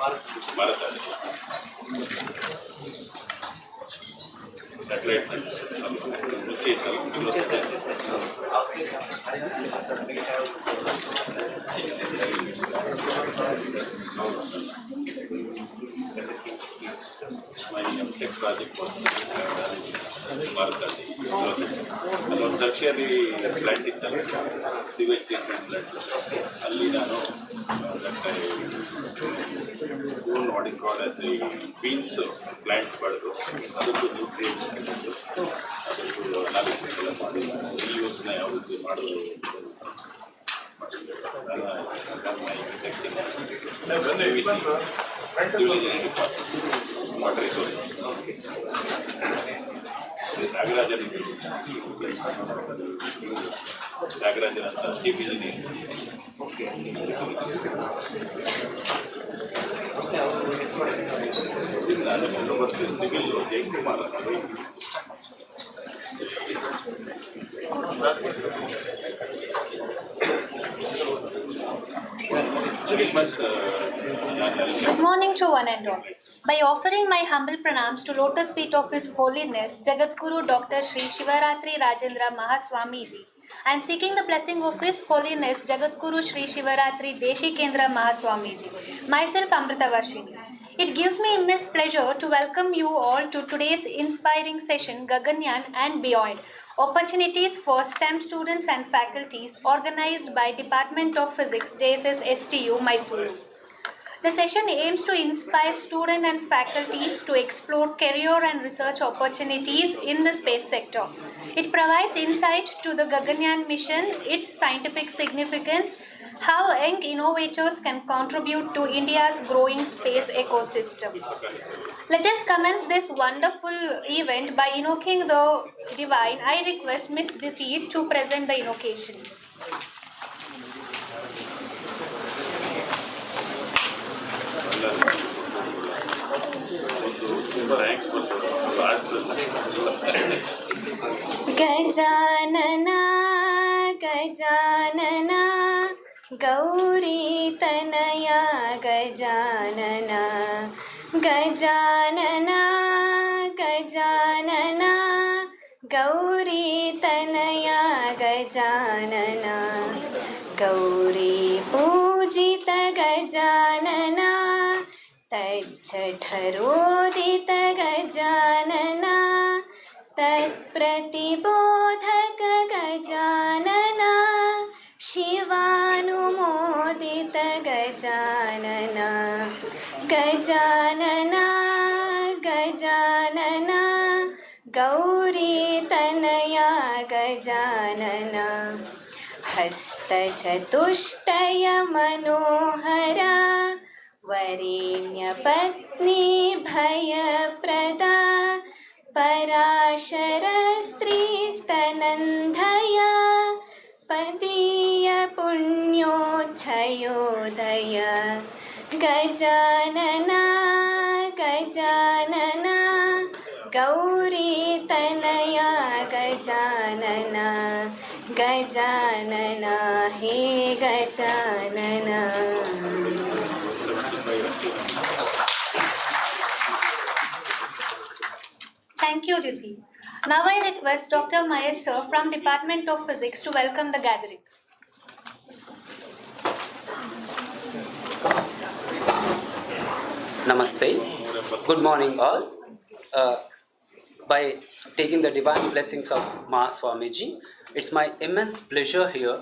Bharat satellite ರುಚಿ my tech project was Oppertunity. Allೊಂದು tertiary plant ಇತ್ತಲ್ಲ sewage treatment plant ಅಲ್ಲಿ ನಾನು own what is called as a beans plant ಪಡೆದು ಅದಕ್ಕೂ nutrients ಕಂಡು ಅದಕ್ಕೂ ಅನಾಲಿಸಿಸ್ ಎಲ್ಲ ಮಾಡಿ ಈ ಯೋಜನೆ ಯಾವ ರೀತಿ ಮಾಡೋದು ವಾಟರ್ ರಿಸೋರ್ಸ್ ನಾಗರಾಜನ್ ಅಂತ ಚೀಫ್ ಇಂಜಿನಿಯರ್ ನಾನು ಬರ್ತೀನಿ civil Jayakumar Good morning to one and all. By offering my humble pranams to lotus feet of His Holiness Jagadguru Dr. Sri Shivaratri Rajendra Mahaswamiji, I am seeking the blessing of His Holiness Jagadguru Sri Shivaratri Deshikendra Mahaswamiji. Myself Amrita Varshini. It gives me immense pleasure to welcome you all to today's inspiring session Gaganyaan and Beyond. Opportunities for STEM students and faculties organized by Department of Physics, JSS STU, Mysuru. The session aims to inspire students and faculties to explore career and research opportunities in the space sector. It provides insight to the Gaganyaan mission, its scientific significance, how young innovators can contribute to India's growing space ecosystem. Let us commence this wonderful event by invoking the divine. I request Miss Diti to present the invocation. Gajanana, Gajanana, Gauri Tanaya, Gajanana, Gajanana, Gajanana, Gauri Tanaya, Gajanana, Gauri Pujita Gajanana, तज्जठरोदित Gajanana तत्प्रतिबोधक Gajanana शिवानुमोदित Gajanana Gajanana Gajanana गौरीतनया Gajanana हस्तचतुष्टय Manohara वरेण्यपत्नी भयप्रदा पराशरस्त्रीस्तनन्धया पदीयपुण्योच्छयोदय Gajanana Gajanana गौरीतनया Gajanana Gajanana hey Gajanana. Thank you, Diti. Now I request Dr. Mahesh sir from Department of Physics to welcome the gathering. Namaste. Good morning all. By taking the divine blessings of Mahaswamiji, it's my immense pleasure here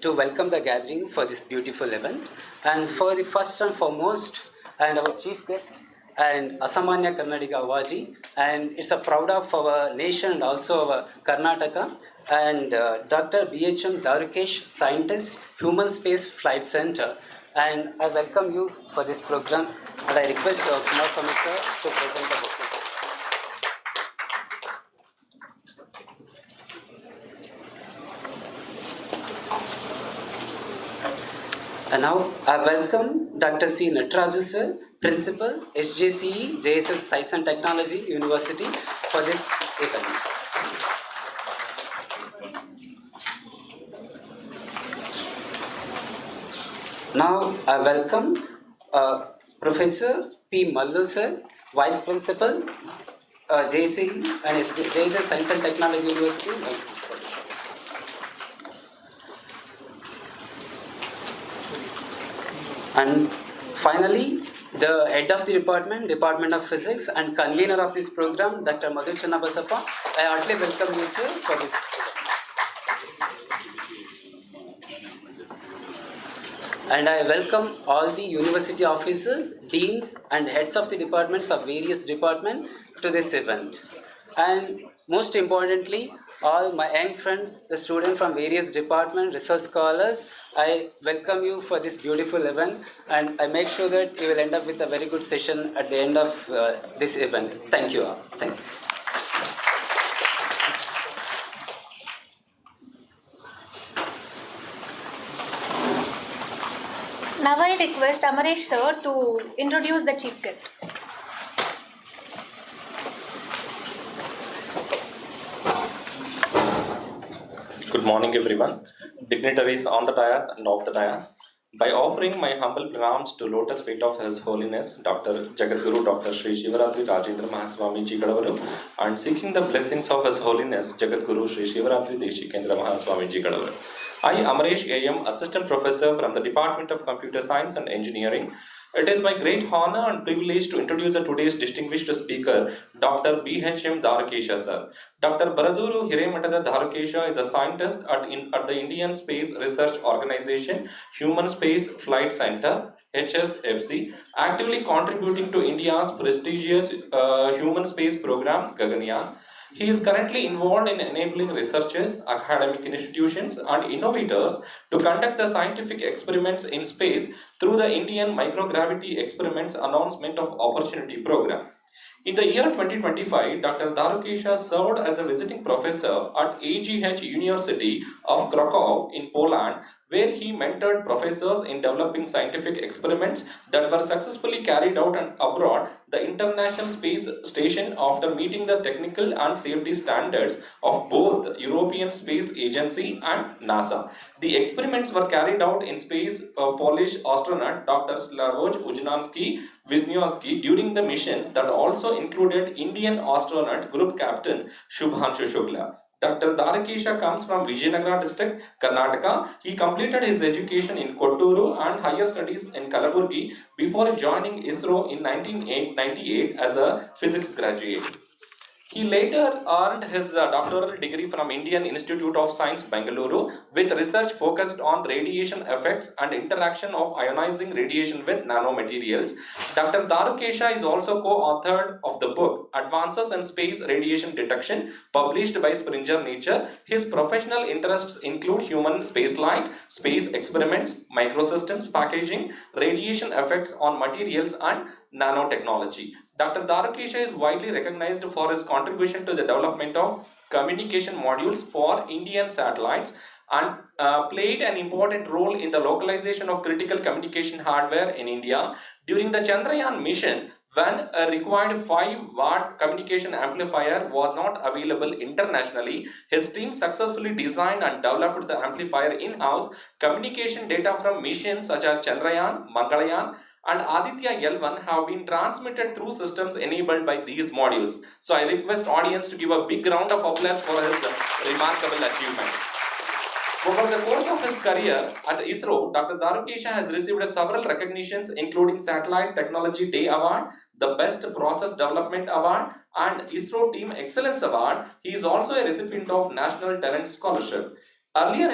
to welcome the gathering for this beautiful event. And for the first and foremost, and our chief guest, and Asamanya Karnataka awardee, and it's a proud of our nation and also our Karnataka, and Dr. H M Darukesha, scientist, Human Space Flight Center, and I welcome you for this program, and I request Kumar Swami sir to present the book. And now I welcome Dr. C. Nataraju sir, Principal, SJCE, JSS Science and Technology University for this event. Now I welcome Professor P. Mallu sir, Vice Principal, JC and JC Science and Technology University. And finally, the head of the Department of Physics and convener of this program, Dr. Madhu Channabasappa. I heartily welcome you, sir, for this. And I welcome all the university officers, deans and heads of the departments of various departments to this event. And most importantly, all my young friends, the students from various departments, research scholars, I welcome you for this beautiful event, and I make sure that you will end up with a very good session at the end of this event. Thank you all. Thank you. Now I request Amaresh sir to introduce the chief guest. Good morning, everyone. Dignitaries on the dais and off the dais. By offering my humble pranams to lotus feet of His Holiness Dr. Jagadguru Dr. Sri Shivaratri Rajendra Mahaswami Ji Kadavaru and seeking the blessings of His Holiness Jagadguru Sri Shivaratri Deshikendra Mahaswami Ji Kadavaru. I, Amaresh A.M., Assistant Professor from the Department of Computer Science and Engineering. It is my great honor and privilege to introduce today's distinguished speaker, Dr. H M Darukesha sir. Dr. Baraduru Hirematada Darukesha is a scientist at the Indian Space Research Organization, Human Space Flight Center, HSFC, actively contributing to India's prestigious human space program, Gaganyaan. He is currently involved in enabling researchers, academic institutions, and innovators to conduct the scientific experiments in space through the Indian Microgravity Experiments Announcement of Opportunity program. In the year 2025, Dr. Darukesha served as a visiting professor at AGH University of Krakow in Poland, where he mentored professors in developing scientific experiments that were successfully carried out and abroad the International Space Station after meeting the technical and safety standards of both European Space Agency and NASA. The experiments were carried out in space Polish astronaut Dr. Slavoj Wisniewski during the mission that also included Indian astronaut group captain Shubhanshu Shukla. Dr. Darukesha comes from Vijayanagara district, Karnataka. He completed his education in Kotturu and higher studies in Kalaburgi before joining ISRO in 1998 as a physics graduate. He later earned his doctoral degree from Indian Institute of Science, Bengaluru, with research focused on radiation effects and interaction of ionizing radiation with nanomaterials. Dr. Darukesha is also co-authored of the book Advances in Space Radiation Detection, published by Springer Nature. His professional interests include human spaceflight, space experiments, microsystems packaging, radiation effects on materials, and nanotechnology. Dr. Darukesha is widely recognized for his contribution to the development of communication modules for Indian satellites and played an important role in the localization of critical communication hardware in India. During the Chandrayaan mission, when a required 5-watt communication amplifier was not available internationally, his team successfully designed and developed the amplifier in-house. Communication data from missions such as Chandrayaan, Mangalyaan, and Aditya L1 have been transmitted through systems enabled by these modules. So I request audience to give a big round of applause for his remarkable achievement. Over the course of his career at ISRO, Dr. Darukesha has received several recognitions including Satellite Technology Day Award, the Best Process Development Award, and ISRO Team Excellence Award. He is also a recipient of National Talent Scholarship. Earlier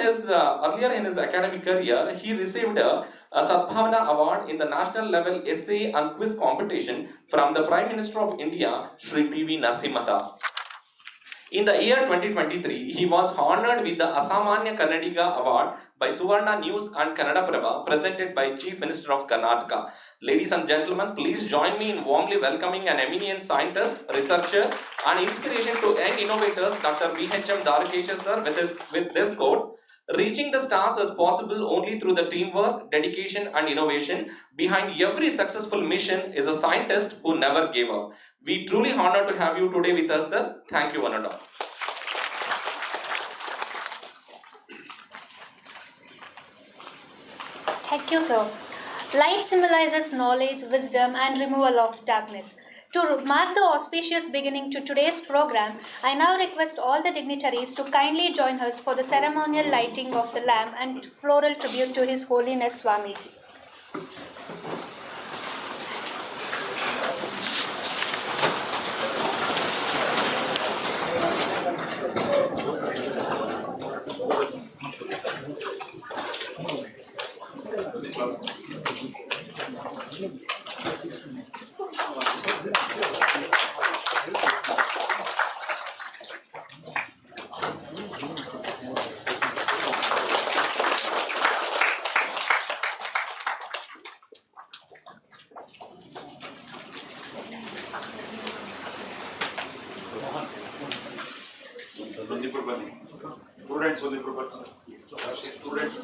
in his academic career, he received a Sadbhavana Award in the national level essay and quiz competition from the Prime Minister of India, Shri P.V. Narasimha Rao. In the year 2023, he was honored with the Asamanya Kannadiga Award by Suvarna News and Kannada Prabha, presented by Chief Minister of Karnataka. Ladies and gentlemen, please join me in warmly welcoming an eminent scientist, researcher, and inspiration to young innovators, Dr. H M Darukesha sir, with this quote: "Reaching the stars is possible only through the teamwork, dedication, and innovation. Behind every successful mission is a scientist who never gave up." We truly honored to have you today with us, sir. Thank you, one and all. Thank you, sir. Light symbolizes knowledge, wisdom, and removal of darkness. To mark the auspicious beginning to today's program, I now request all the dignitaries to kindly join us for the ceremonial lighting of the lamp and floral tribute to His Holiness Swamiji. ಒಂದಿಬ್ರು ಬನ್ನಿ students ಒಂದಿಬ್ರು ಬನ್ನಿ students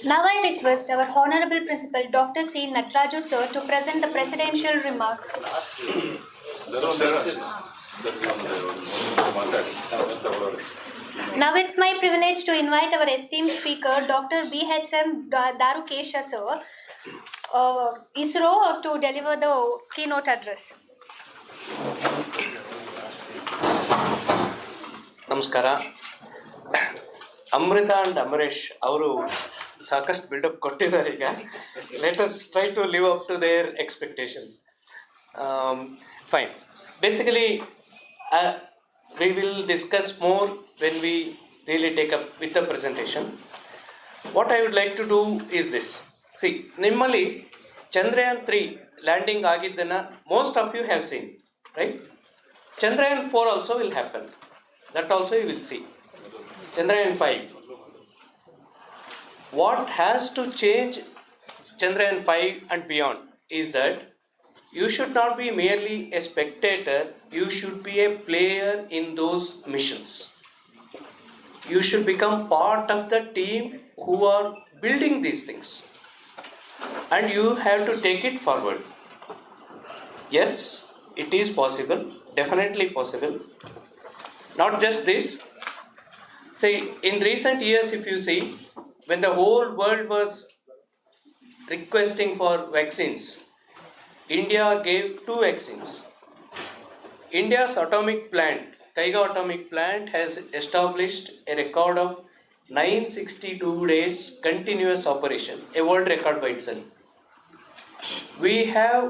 Now I request our Honorable Principal Dr. C. Natraju sir to present the presidential remark. Now it's my privilege to invite our esteemed speaker Dr. H M Darukesha sir, ISRO, to deliver the keynote address. ನಮಸ್ಕಾರ. ಅಮೃತ and Amaresh ಅವರು ಸಾಕಷ್ಟು build up ಕೊಟ್ಟಿದ್ದಾರೆ. ಈಗ let us try to live up to their expectations. Fine. Basically we will discuss more when we really take up with the presentation. What I would like to do is this. See, ನಿಮ್ಮಲ್ಲಿ Chandrayaan 3 landing ಆಗಿದ್ದನ್ನು most of you have seen, right? Chandrayaan 4 also will happen. That also you will see. Chandrayaan 5. What has to change Chandrayaan 5 and beyond is that you should not be merely a spectator, you should be a player in those missions. You should become part of the team who are building these things. And you have to take it forward. Yes, it is possible, definitely possible. Not just this. See, in recent years, if you see, when the whole world was requesting for vaccines, India gave 2 vaccines. India's atomic plant, Kaiga atomic plant, has established a record of 962 days continuous operation, a world record by itself. We have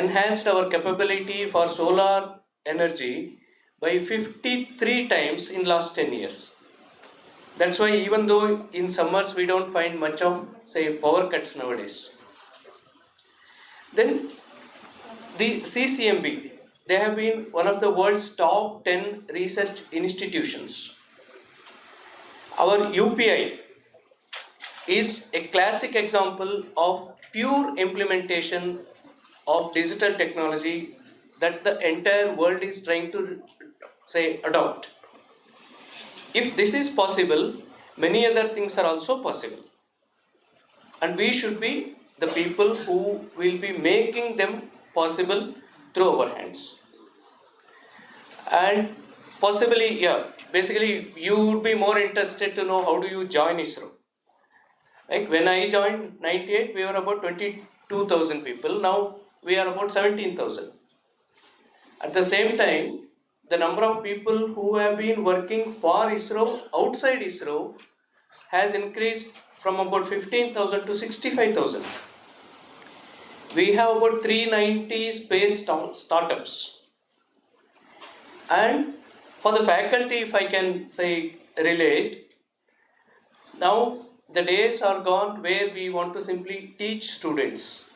enhanced our capability for solar energy by 53 times in last 10 years. That's why even though in summers we don't find much of, say, power cuts nowadays. Then the CCMB, they have been one of the world's top 10 research institutions. Our UPI is a classic example of pure implementation of digital technology that the entire world is trying to, say, adopt. If this is possible, many other things are also possible. And we should be the people who will be making them possible through our hands. And possibly, basically you would be more interested to know how do you join ISRO. Like when I joined 98, we were about 22,000 people. Now we are about 17,000. At the same time, the number of people who have been working for ISRO outside ISRO has increased from about 15,000 to 65,000. We have about 390 space startups. And for the faculty, if I can say relate, now the days are gone where we want to simply teach students.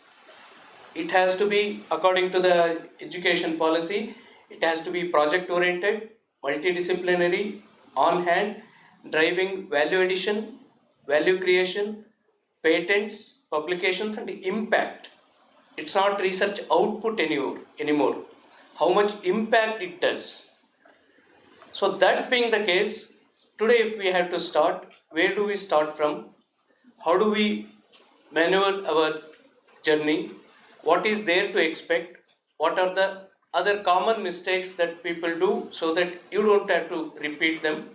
It has to be according to the education policy, it has to be project oriented, multidisciplinary, on hand, driving value addition, value creation, patents, publications, and impact. It's not research output anymore. How much impact it does. So that being the case, today if we have to start, where do we start from? How do we maneuver our journey? What is there to expect? What are the other common mistakes that people do so that you don't have to repeat them?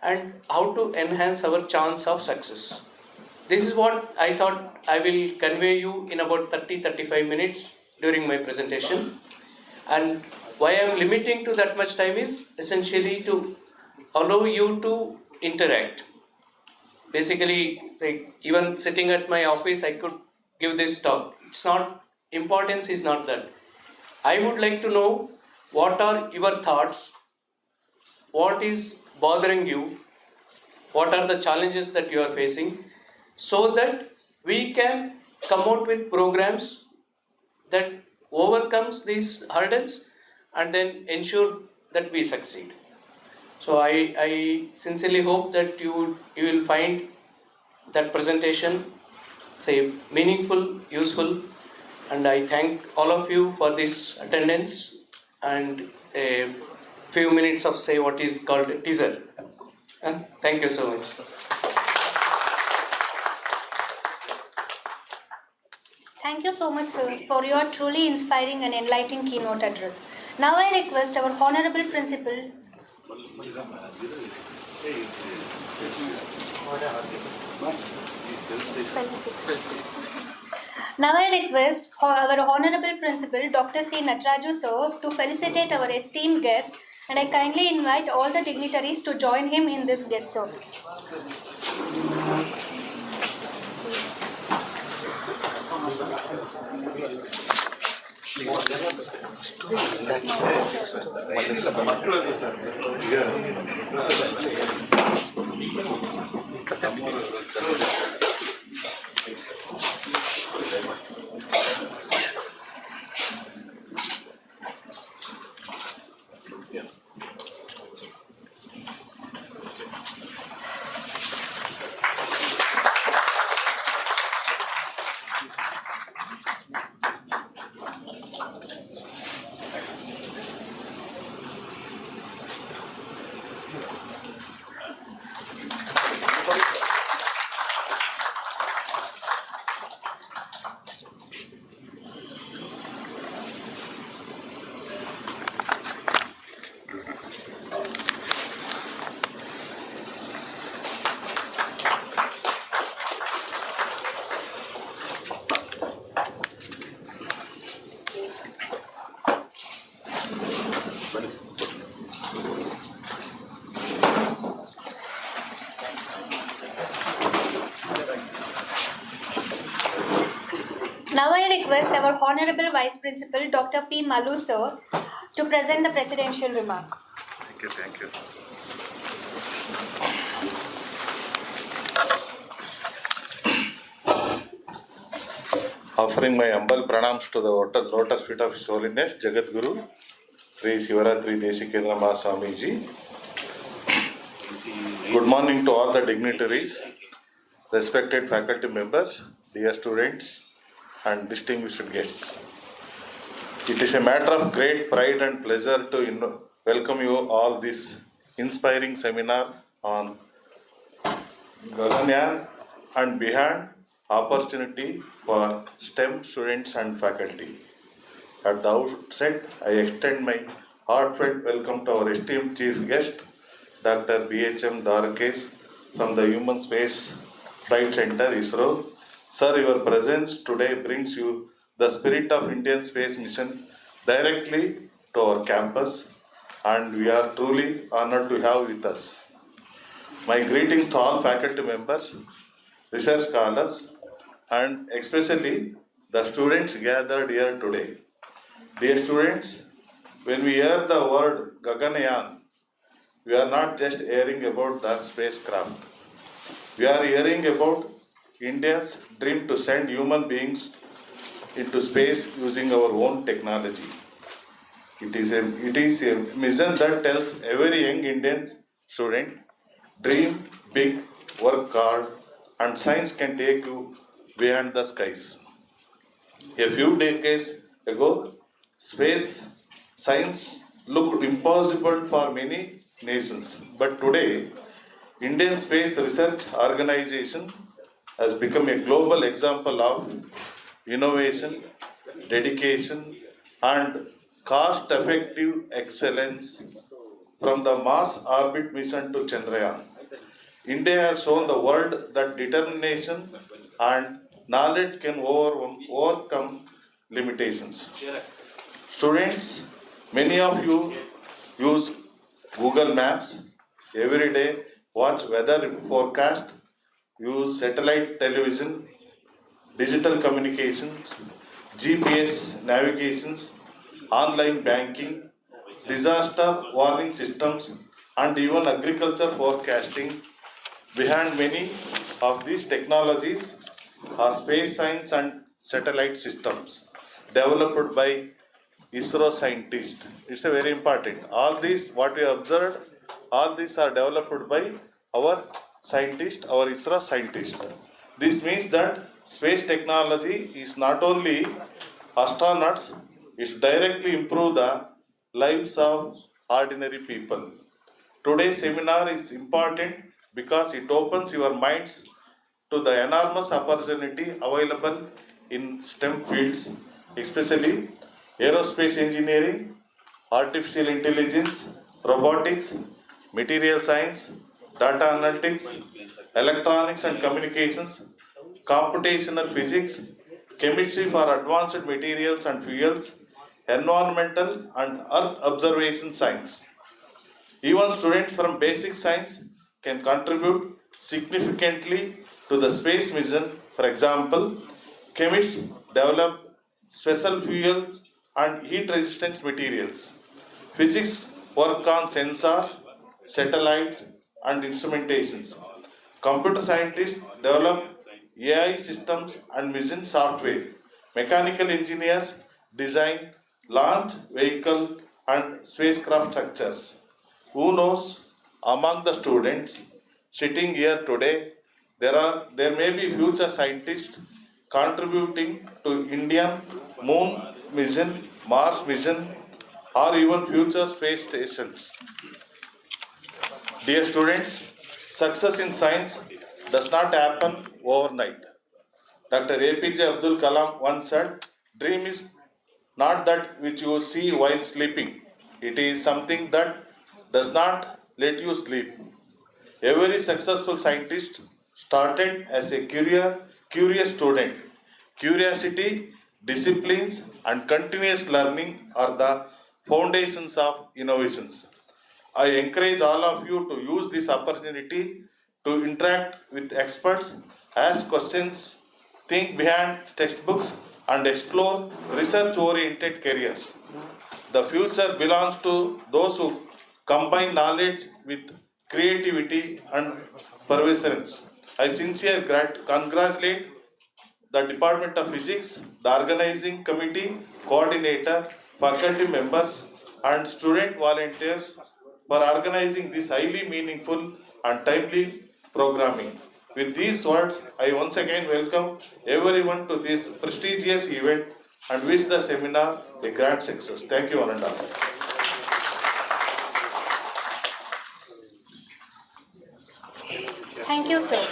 And how to enhance our chance of success? This is what I thought I will convey you in about 30-35 minutes during my presentation. And why I am limiting to that much time is essentially to allow you to interact. Basically, say, even sitting at my office, I could give this talk. It's not, importance is not that. I would like to know what are your thoughts, what is bothering you, what are the challenges that you are facing, so that we can come out with programs that overcomes these hurdles and then ensure that we succeed. So I sincerely hope that you will find that presentation say meaningful, useful, and I thank all of you for this attendance and a few minutes of say what is called a teaser. Thank you so much. Thank you so much, sir, for your truly inspiring and enlightening keynote address. Now I request our Honorable Principal. Now I request our Honorable Principal, Dr. C. Nataraju, sir, to felicitate our esteemed guest, and I kindly invite all the dignitaries to join him in this guest service. Now I request our Honorable Vice Principal, Dr. P. Malu, sir, to present the presidential remark. Thank you. Offering my humble pranams to the lotus feet of His Holiness Jagadguru Sri Shivaratri Desikendra Mahaswamiji. Good morning to all the dignitaries, respected faculty members, dear students and distinguished guests. It is a matter of great pride and pleasure to welcome you all this inspiring seminar on Gaganyaan and beyond opportunity for STEM students and faculty. At the outset, I extend my heartfelt welcome to our esteemed chief guest, Dr. H M Darukesha from the Human Space Flight Center, ISRO. Sir, your presence today brings you the spirit of Indian space mission directly to our campus, and we are truly honored to have with us. My greetings to all faculty members, research scholars, and especially the students gathered here today. Dear students, when we hear the word Gaganyaan, we are not just hearing about the spacecraft. We are hearing about India's dream to send human beings into space using our own technology. It is a mission that tells every young Indian student, dream big, work hard, and science can take you beyond the skies. A few decades ago, space science looked impossible for many nations, but today, Indian Space Research Organization has become a global example of innovation, dedication, and cost-effective excellence. From the Mars orbit mission to Chandrayaan, India has shown the world that determination and knowledge can overcome limitations. Students, many of you use Google Maps every day, watch weather forecast, use satellite television, digital communications, GPS navigations, online banking, disaster warning systems, and even agriculture forecasting. Behind many of these technologies are space science and satellite systems developed by ISRO scientists. It's a very important. All these, what we observed, all these are developed by our scientists, our ISRO scientists. This means that space technology is not only astronauts, it directly improve the lives of ordinary people. Today's seminar is important because it opens your minds to the enormous opportunity available in STEM fields, especially aerospace engineering, artificial intelligence, robotics, material science, data analytics, electronics and communications, computational physics, chemistry for advanced materials and fuels, environmental and earth observation science. Even students from basic science can contribute significantly to the space mission. For example, chemists develop special fuels and heat resistant materials. Physics work on sensors, satellites, and instrumentations. Computer scientists develop AI systems and mission software. Mechanical engineers design launch vehicle and spacecraft structures. Who knows, among the students sitting here today, there may be future scientists contributing to Indian moon mission, Mars mission, or even future space stations. Dear students, success in science does not happen overnight. Dr. APJ Abdul Kalam once said, dream is not that which you see while sleeping. It is something that does not let you sleep. Every successful scientist started as a curious student. Curiosity, disciplines, and continuous learning are the foundations of innovations. I encourage all of you to use this opportunity to interact with experts, ask questions, think behind textbooks, and explore research oriented careers. The future belongs to those who combine knowledge with creativity and perseverance. I sincerely congratulate the Department of Physics, the organizing committee, coordinator, faculty members, and student volunteers for organizing this highly meaningful and timely programming. With these words, I once again welcome everyone to this prestigious event and wish the seminar a grand success. Thank you, one and all. Thank you, sir.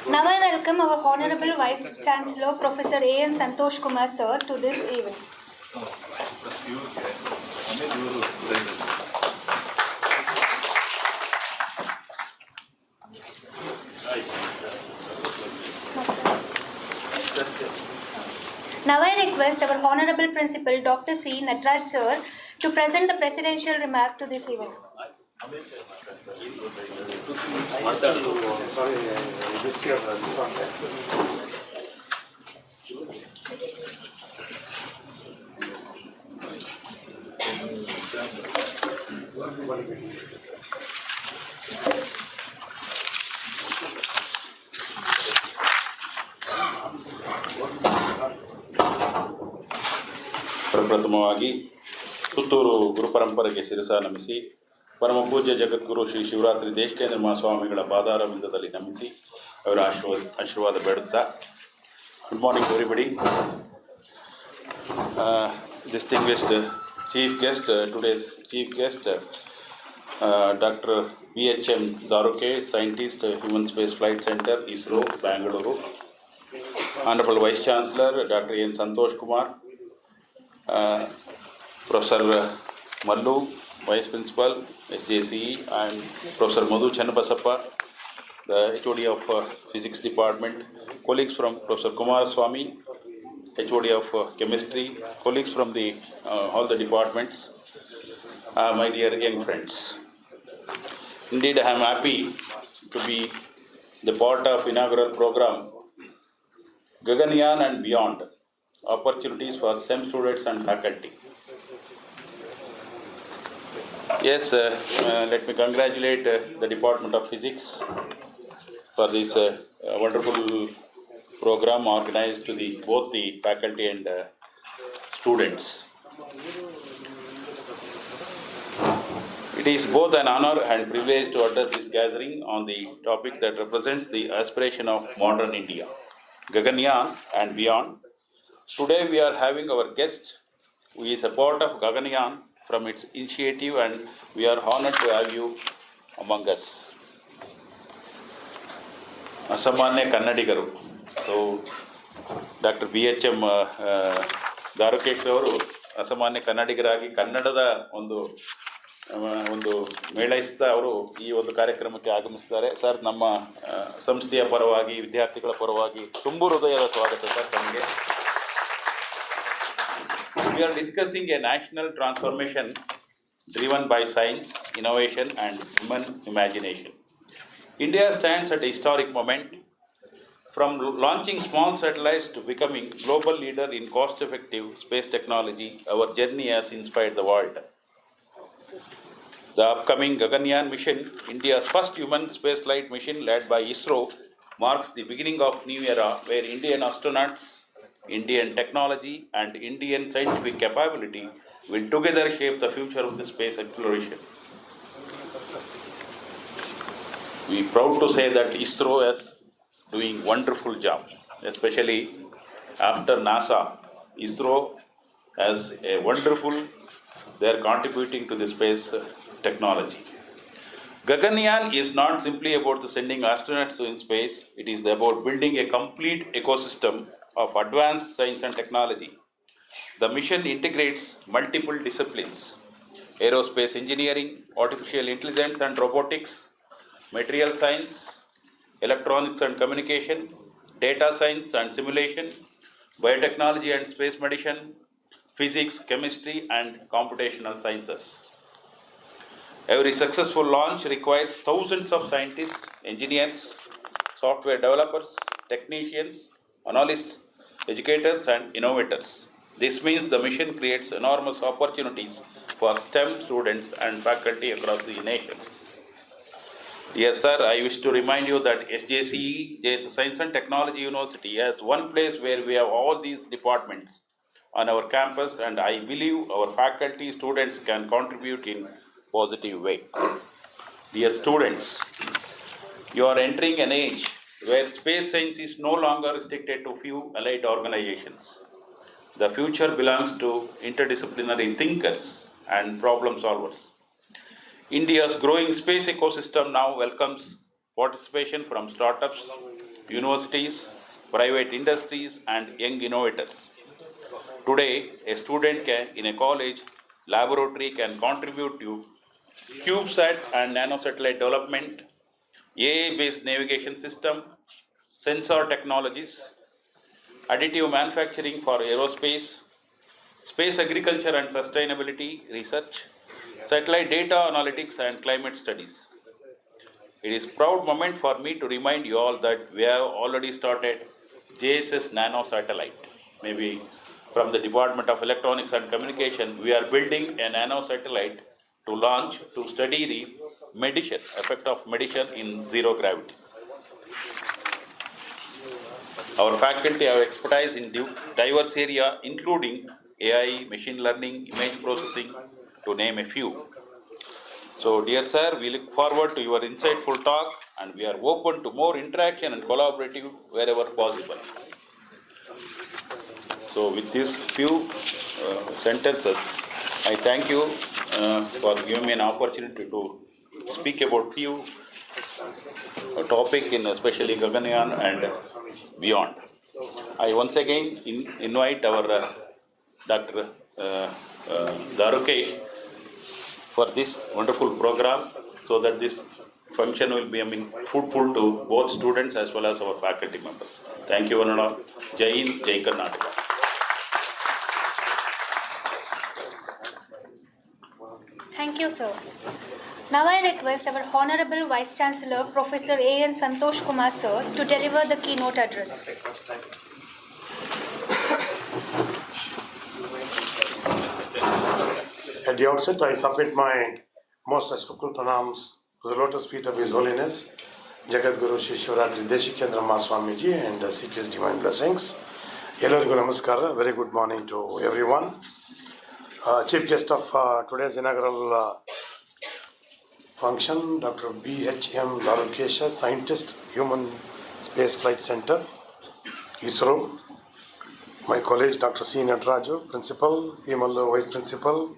Now I welcome our Honorable Vice Chancellor, Professor A.N. Santosh Kumar, sir, to this event. Now I request our Honorable Principal Dr. C. Natraj Sir to present the presidential remark to this event. ಪ್ರಪ್ರಥಮವಾಗಿ ಪುತ್ತೂರು ಗುರುಪರಂಪರೆಗೆ ಶಿರಸ ನಮಿಸಿ ಪರಮ ಪೂಜ್ಯ ಜಗದ್ಗುರು ಶ್ರೀ ಶಿವರಾತ್ರಿ ದೇಶಿಕೇಂದ್ರ ಮಹಾಸ್ವಾಮಿಗಳ ಪಾದಾರವಿಂದದಲ್ಲಿ ನಮಿಸಿ ಅವರ ಆಶೀರ್ವಾದ ಬೇಡುತ್ತಾ good morning everybody. Distinguished chief guest, today's chief guest, Dr. H M Darukesha, scientist, Human Space Flight Center, ISRO, Bangalore. Honorable Vice Chancellor, Dr. N. Santosh Kumar, Professor Mallu, Vice Principal, SJCE, and Professor Madhu Channabasappa, the HOD of Physics Department, colleagues from Professor Kumar Swami, HOD of Chemistry, colleagues from the all the departments, my dear young friends. Indeed, I am happy to be the part of inaugural program Gaganyaan and Beyond, opportunities for STEM students and faculty. Yes, let me congratulate the Department of Physics for this wonderful program organized to both the faculty and students. It is both an honor and privilege to address this gathering on the topic that represents the aspiration of modern India, Gaganyaan and Beyond. Today we are having our guest who is a part of Gaganyaan from its initiative, and we are honored to have you among us. ಅಸಾಮಾನ್ಯ ಕನ್ನಡಿಗರು. So doctor BHM ದಾರುಕೇಶ್ ಅವರು ಅಸಾಮಾನ್ಯ ಕನ್ನಡಿಗರಾಗಿ ಕನ್ನಡದ ಒಂದು ಮೇಳೈಸ್ತಾ ಅವರು ಈ ಒಂದು ಕಾರ್ಯಕ್ರಮಕ್ಕೆ ಆಗಮಿಸಿದ್ದಾರೆ. ಸರ್, ನಮ್ಮ ಸಂಸ್ಥೆಯ ಪರವಾಗಿ ವಿದ್ಯಾರ್ಥಿಗಳ ಪರವಾಗಿ ತುಂಬು ಹೃದಯದ ಸ್ವಾಗತ ಸರ್ ತಮಗೆ. We are discussing a national transformation driven by science, innovation, and human imagination. India stands at a historic moment. From launching small satellites to becoming global leader in cost-effective space technology, our journey has inspired the world. The upcoming Gaganyaan mission, India's first human spaceflight mission led by ISRO, marks the beginning of new era where Indian astronauts, Indian technology, and Indian scientific capability will together shape the future of the space exploration. We are proud to say that ISRO is doing wonderful job, especially after NASA. ISRO has a wonderful, they are contributing to the space technology. Gaganyaan is not simply about sending astronauts in space, it is about building a complete ecosystem of advanced science and technology. The mission integrates multiple disciplines: aerospace engineering, artificial intelligence and robotics, material science, electronics and communication, data science and simulation, biotechnology and space medicine, physics, chemistry, and computational sciences. Every successful launch requires thousands of scientists, engineers, software developers, technicians, analysts, educators, and innovators. This means the mission creates enormous opportunities for STEM students and faculty across the nation. Yes, sir, I wish to remind you that SJCE, Science and Technology University, has one place where we have all these departments on our campus, and I believe our faculty, students can contribute in positive way. Dear students, you are entering an age where space science is no longer restricted to few allied organizations. The future belongs to interdisciplinary thinkers and problem solvers. India's growing space ecosystem now welcomes participation from startups, universities, private industries, and young innovators. Today, a student in a college laboratory can contribute to CubeSat and nanosatellite development, AI-based navigation system, sensor technologies, additive manufacturing for aerospace, space agriculture and sustainability research, satellite data analytics and climate studies. It is a proud moment for me to remind you all that we have already started JSS Nano Satellite. Maybe from the Department of Electronics and Communication, we are building a nano satellite to launch to study the effect of medicine in zero gravity. Our faculty have expertise in diverse areas including AI, machine learning, image processing, to name a few. So, dear sir, we look forward to your insightful talk and we are open to more interaction and collaborative wherever possible. So, with these few sentences, I thank you for giving me an opportunity to speak about few topic in especially Gaganyaan and beyond. I once again invite our Dr. Darukesha for this wonderful program so that this function will be fruitful to both students as well as our faculty members. Thank you, one and all. Jai Hind, Jai Karnataka. Thank you, sir. Now I request our Honorable Vice Chancellor, Professor A.N. Santosh Kumar, sir, to deliver the keynote address. At the outset, I submit my most respectful pranams to the lotus feet of His Holiness, Jagadguru Shri Shivaratri Deshikendra Mahaswamiji, and seek His divine blessings. Ellarigu namaskara. Very good morning to everyone. Chief guest of today's inaugural function, Dr. H M Darukesha, Scientist, Human Space Flight Center, ISRO. My colleagues, Dr. C. Nataraju, Principal, Vimal Vice Principal,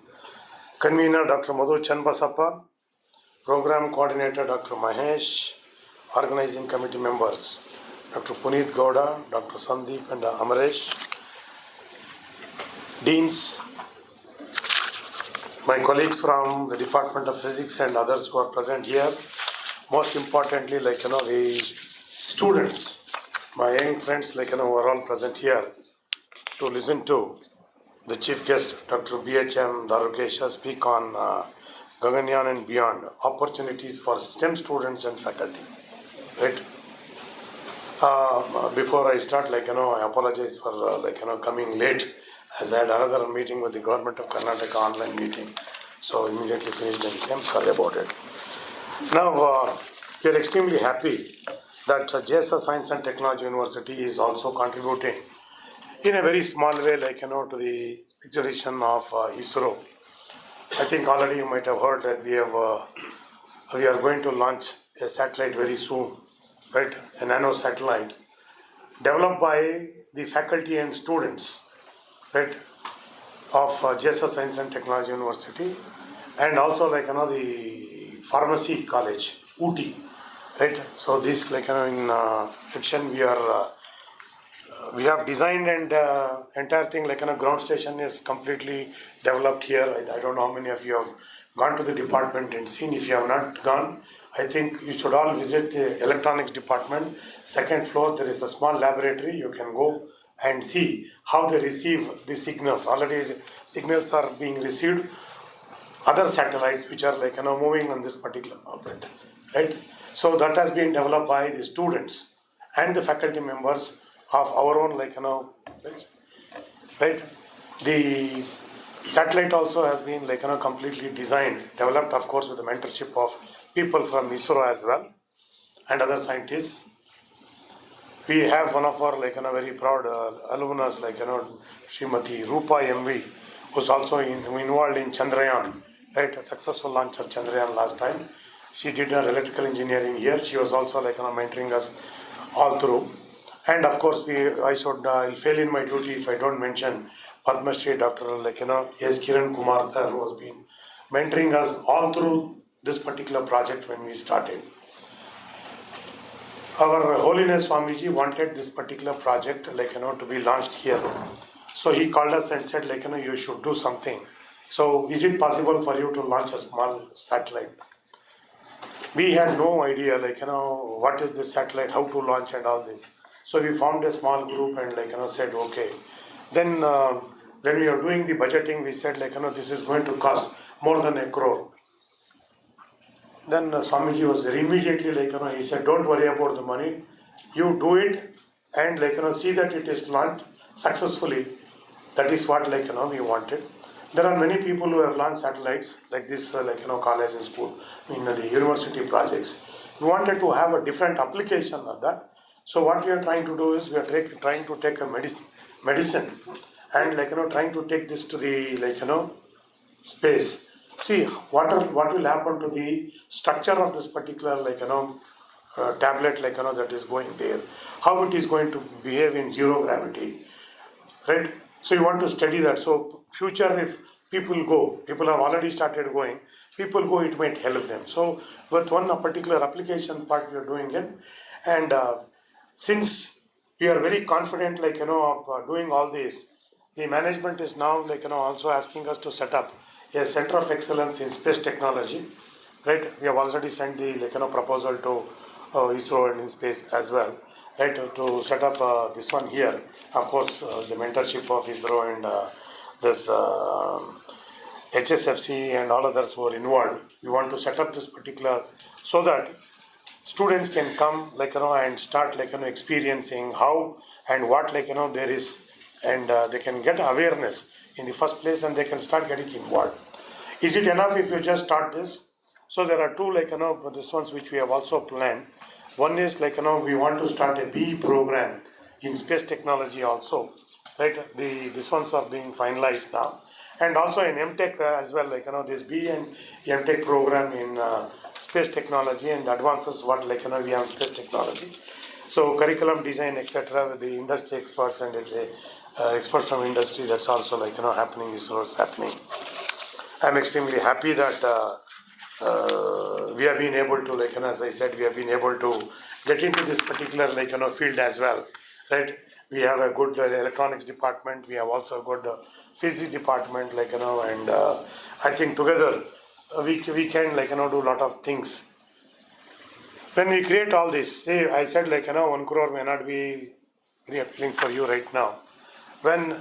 Convener, Dr. Madhu Chanbasappa, Program Coordinator, Dr. Mahesh, Organizing Committee members, Dr. Puneet Gowda, Dr. Sandeep and Amaresh, Deans, my colleagues from the Department of Physics and others who are present here, most importantly, the students, my young friends, who are all present here to listen to the chief guest, Dr. H M Darukesha, speak on Gaganyaan and beyond, opportunities for STEM students and faculty. Right? Before I start, I apologize for coming late, as I had another meeting with the government of Karnataka, online meeting, so immediately finished and came. Sorry about it. Now we are extremely happy that JSA Science and Technology University is also contributing in a very small way, to the expedition of ISRO. I think already you might have heard that we are going to launch a satellite very soon, right? A nano satellite developed by the faculty and students, right, of JSA Science and Technology University, and also the pharmacy college, Ooty, right? So this in section we have designed and entire thing ground station is completely developed here. I don't know how many of you have gone to the department and seen. If you have not gone, I think you should all visit the electronics department. Second floor, there is a small laboratory. You can go and see how they receive the signals. Already signals are being received. Other satellites which are moving on this particular orbit, right? So that has been developed by the students and the faculty members of our own, right? The satellite also has been completely designed, developed, of course, with the mentorship of people from ISRO as well and other scientists. We have one of our very proud alumnus, Srimati Rupa MV, who's also involved in Chandrayaan, right? A successful launch of Chandrayaan last time. She did her electrical engineering here. She was also mentoring us all through. And of course, I'll fail in my duty if I don't mention Padma Shri Dr. S. Kiran Kumar sir, who has been mentoring us all through this particular project when we started. Our Holiness Swamiji wanted this particular project to be launched here. So he called us and said you should do something. So is it possible for you to launch a small satellite? We had no idea what is this satellite, how to launch and all this. So we formed a small group and said okay. Then when we are doing the budgeting, we said this is going to cost more than 1 crore. Then Swamiji was immediately he said, don't worry about the money, you do it and see that it is launched successfully. That is what we wanted. There are many people who have launched satellites like this, college and school, in the university projects. We wanted to have a different application of that. So what we are trying to do is we are trying to take a medicine and trying to take this to the space. See what will happen to the structure of this particular tablet that is going there, how it is going to behave in zero gravity, right? So you want to study that. So future, if people have already started going, people go, it might help them. So with one particular application part we are doing it, and since we are very confident of doing all this, the management is now also asking us to set up a center of excellence in space technology, right? We have already sent the proposal to ISRO and in space as well, right, to set up this one here. Of course, the mentorship of ISRO and this HSFC and all others who are involved. We want to set up this particular so that students can come and start experiencing how and what there is, and they can get awareness in the first place and they can start getting involved. Is it enough if you just start this? So there are two this ones which we have also planned. One is we want to start a BE program in space technology also, right? These ones are being finalized now, and also in MTech as well, this BE and MTech program in space technology and advances what we have space technology. So curriculum design, etc., with the industry experts and experts from industry, that's also happening. Is what's happening. I'm extremely happy that we have been able to as I said, we have been able to get into this particular field as well, right? We have a good electronics department. We have also a good physics department, and I think together we can do a lot of things. When we create all this, say I said 1 crore may not be very appealing for you right now. When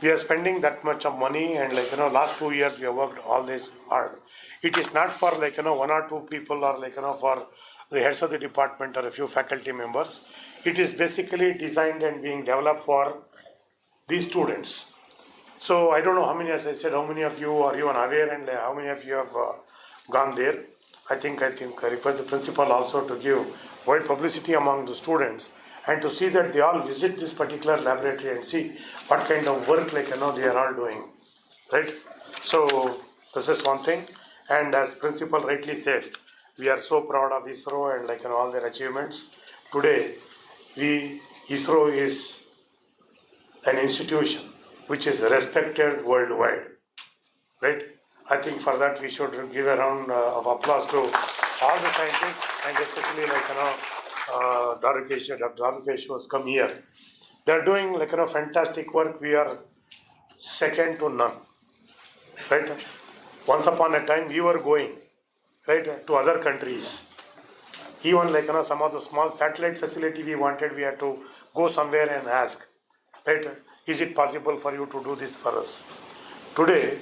we are spending that much of money and last 2 years we have worked all this hard, it is not for one or two people or for the heads of the department or a few faculty members. It is basically designed and being developed for these students. So I don't know how many, as I said, how many of you are even aware and how many of you have gone there. I think I request the principal also to give wide publicity among the students and to see that they all visit this particular laboratory and see what kind of work they are all doing, right? So this is one thing, and as principal rightly said, we are so proud of ISRO and all their achievements. Today, ISRO is an institution which is respected worldwide, right? I think for that we should give a round of applause to all the scientists and especially Darukesha. Dr. Darukesha has come here. They are doing fantastic work. We are second to none, right? Once upon a time we were going right to other countries. Even some of the small satellite facility we wanted, we had to go somewhere and ask, right? Is it possible for you to do this for us? Today,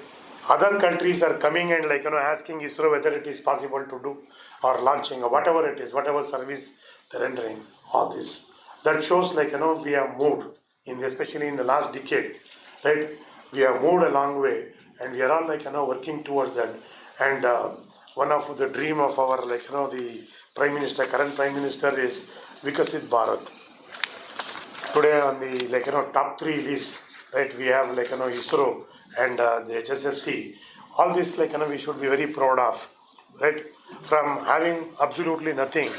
other countries are coming and asking ISRO whether it is possible to do or launching or whatever it is, whatever service they're rendering, all this. That shows we have moved, especially in the last decade, right? We have moved a long way and we are all working towards that. And one of the dream of our the Prime Minister, current Prime Minister is Vikasit Bharat. Today on the top 3 list, right, we have ISRO and the HSFC. All this we should be very proud of, right? From having absolutely nothing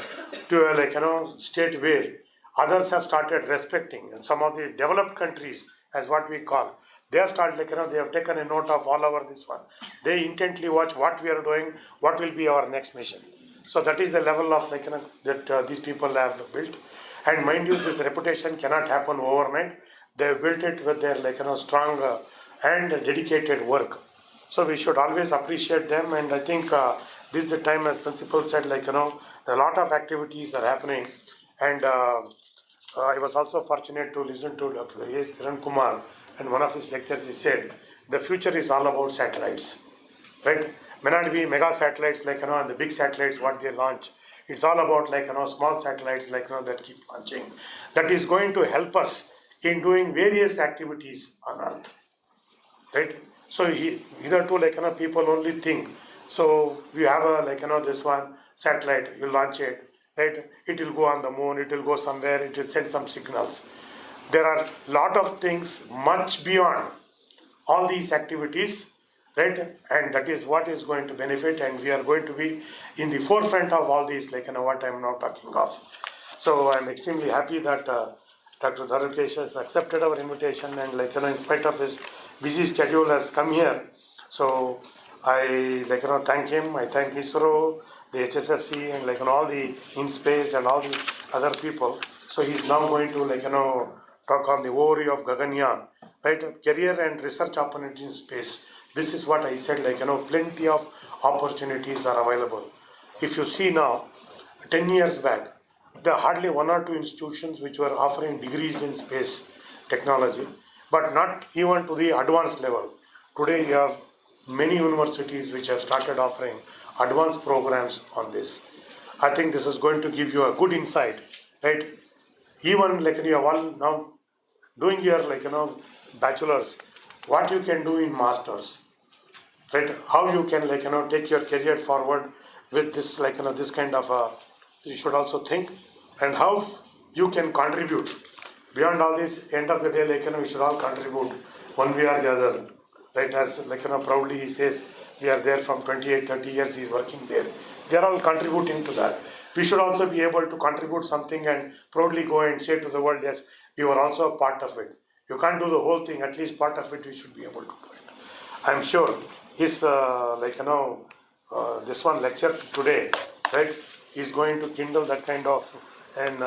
to a state where others have started respecting, and some of the developed countries, as what we call, they have started they have taken a note of all over this one. They intently watch what we are doing, what will be our next mission. So that is the level of that these people have built. And mind you, this reputation cannot happen overnight. They have built it with their strong and dedicated work. So we should always appreciate them. And I think this is the time, as principal said, a lot of activities are happening. And I was also fortunate to listen to Dr. A.S. Kiran Kumar, and one of his lectures he said, the future is all about satellites, right? May not be mega satellites like, and the big satellites what they launch. It's all about like, small satellites like, that keep launching. That is going to help us in doing various activities on Earth, right? So hitherto like, people only think, so you have a like, this one satellite, you launch it, right? It will go on the moon, it will go somewhere, it will send some signals. There are lot of things much beyond all these activities, right? And that is what is going to benefit, and we are going to be in the forefront of all these, like, what I'm now talking of. So I'm extremely happy that Dr. Darukesha has accepted our invitation, and like, in spite of his busy schedule has come here. So I like, thank him, I thank ISRO, the HSFC, and like, all the InSpace and all the other people. So he's now going to like, talk on the overview of Gaganyaan, right? Career and research opportunities in space. This is what I said, like, plenty of opportunities are available. If you see now, 10 years back, there are hardly one or two institutions which were offering degrees in space technology, but not even to the advanced level. Today you have many universities which have started offering advanced programs on this. I think this is going to give you a good insight, right? Even like you are all now doing your like, bachelor's, what you can do in masters, right? How you can like, take your career forward with this like, this kind of you should also think, and how you can contribute beyond all this. End of the day, like, we should all contribute one way or the other, right? As like, proudly he says, we are there from 28, 30 years, he is working there. They are all contributing to that. We should also be able to contribute something and proudly go and say to the world, yes, we were also a part of it. You can't do the whole thing, at least part of it we should be able to do it. I'm sure his like, this one lecture today, right, is going to kindle that kind of an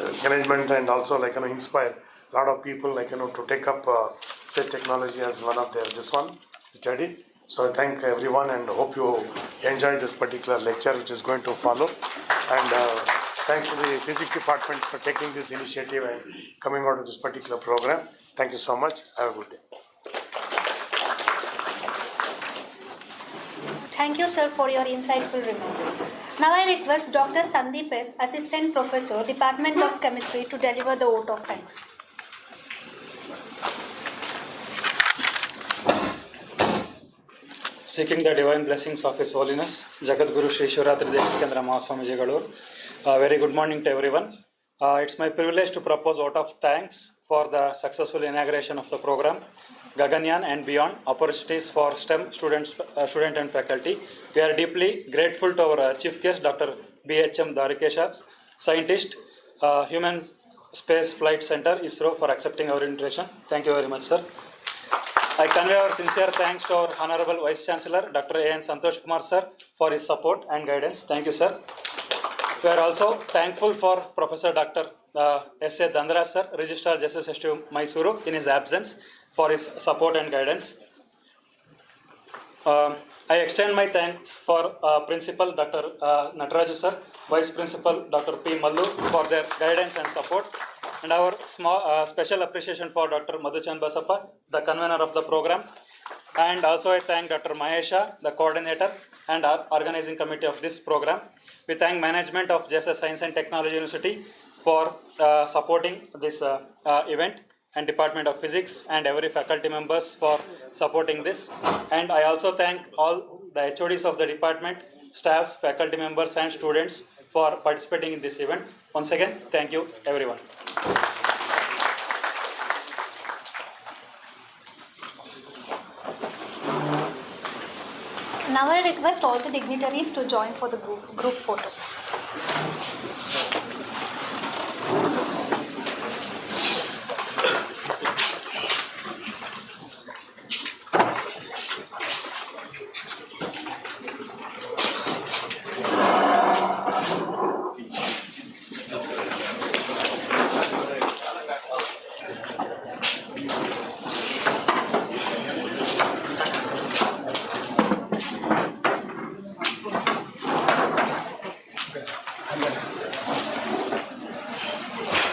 encouragement, and also like, inspire a lot of people like, to take up this technology as one of their this one study. So I thank everyone and hope you enjoy this particular lecture which is going to follow. And thanks to the physics department for taking this initiative and coming out of this particular program. Thank you so much. Have a good day. Thank you, sir, for your insightful remarks. Now I request Dr. Sandeep S., Assistant Professor, Department of Chemistry, to deliver the vote of thanks. Seeking the divine blessings of His Holiness, Jagadguru Sri Shivaratri Devakendra Mahaswamiji Galur. Very good morning to everyone. It's my privilege to propose vote of thanks for the successful inauguration of the program, Gaganyaan and Beyond, Opportunities for STEM student and faculty. We are deeply grateful to our Chief Guest, Dr. H M Darukesha, Scientist, Human Space Flight Center, ISRO, for accepting our invitation. Thank you very much, sir. I convey our sincere thanks to our Honorable Vice Chancellor, Dr. A. N. Santosh Kumar, sir, for his support and guidance. Thank you, sir. We are also thankful for Professor Dr. S. A. Dandra, sir, Registrar Justice STU Mysuru, in his absence, for his support and guidance. I extend my thanks for Principal Dr. Nataraju, sir, Vice Principal Dr. P. Mallu, for their guidance and support. And our special appreciation for Dr. Madhuchand Basappa, the convener of the program. And also I thank Dr. Mahesha, the coordinator and our organizing committee of this program. We thank management of JSS Science and Technology University for supporting this event, and Department of Physics and every faculty members for supporting this. And I also thank all the HODs of the department, staffs, faculty members and students for participating in this event. Once again, thank you everyone. Now I request all the dignitaries to join for the group photo.